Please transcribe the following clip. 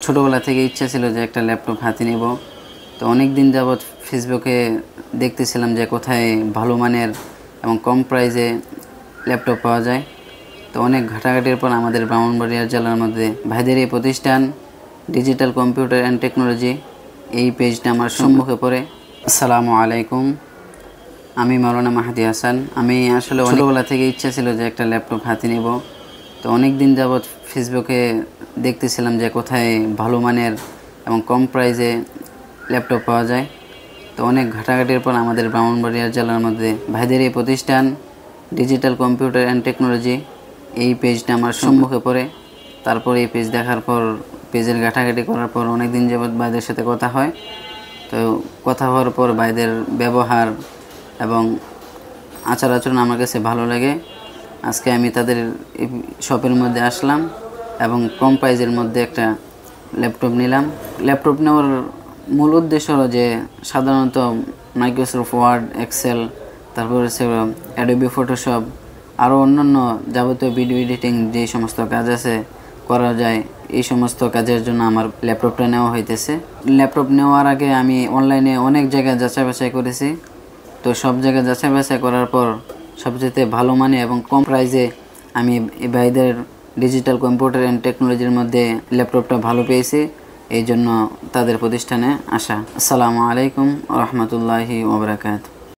ছোটোবেলা থেকে ইচ্ছা ছিল যে একটা ল্যাপটপ হাতে নেব। তো অনেক দিন যাবৎ ফেসবুকে দেখতেছিলাম যে কোথায় ভালো মানের এবং কম প্রাইসে ল্যাপটপ পাওয়া যায়। তো অনেক ঘাটাঘাটির পর আমাদের ব্রাহ্মণবাড়িয়া জেলার মধ্যে ভাইদের এই প্রতিষ্ঠান ডিজিটাল কম্পিউটার অ্যান্ড টেকনোলজি এই পেজটা আমার সম্মুখে পড়ে। আসসালামু আলাইকুম, আমি মাওলানা মাহাদি হাসান। আমি আসলে ছোটোবেলা থেকে ইচ্ছা ছিল যে একটা ল্যাপটপ হাতে নেব। তো অনেক দিন যাবৎ ফেসবুকে দেখতেছিলাম যে কোথায় ভালো মানের এবং কম প্রাইসে ল্যাপটপ পাওয়া যায়। তো অনেক ঘাটাঘাটির পর আমাদের ব্রাহ্মণবাড়িয়া জেলার মধ্যে ভাইদের এই প্রতিষ্ঠান ডিজিটাল কম্পিউটার অ্যান্ড টেকনোলজি এই পেজটা আমার সম্মুখে পড়ে। তারপর এই পেজ দেখার পর পেজের ঘাটাঘাটি করার পর অনেক দিন যাবৎ ভাইদের সাথে কথা হয়। তো কথা হওয়ার পর ভাইদের ব্যবহার এবং আচার আচরণ আমার কাছে ভালো লাগে। আজকে আমি তাদের শপের মধ্যে আসলাম এবং কম প্রাইজের মধ্যে একটা ল্যাপটপ নিলাম। ল্যাপটপ নেওয়ার মূল উদ্দেশ্য হলো যে সাধারণত মাইক্রোসফট ওয়ার্ড, এক্সেল, তারপর হচ্ছে অ্যাডোবি ফটোশপ, আরও অন্যান্য যাবতীয় ভিডিও এডিটিং যে সমস্ত কাজ আছে করা যায়, এই সমস্ত কাজের জন্য আমার ল্যাপটপটা নেওয়া হইতেছে। ল্যাপটপ নেওয়ার আগে আমি অনলাইনে অনেক জায়গায় যাচাই বাছাই করেছি। তো সব জায়গায় যাচাই বাছাই করার পর সবচেয়ে ভালো মানে এবং কম প্রাইসে আমি এই ভাইদের ডিজিটাল কম্পিউটার অ্যান্ড টেকনোলজির মধ্যে ল্যাপটপটা ভালো পেয়েছি। এই জন্য তাদের প্রতিষ্ঠানে আসা। আসসালামু আলাইকুম ওয়া রাহমাতুল্লাহি ওয়া বারাকাতুহু।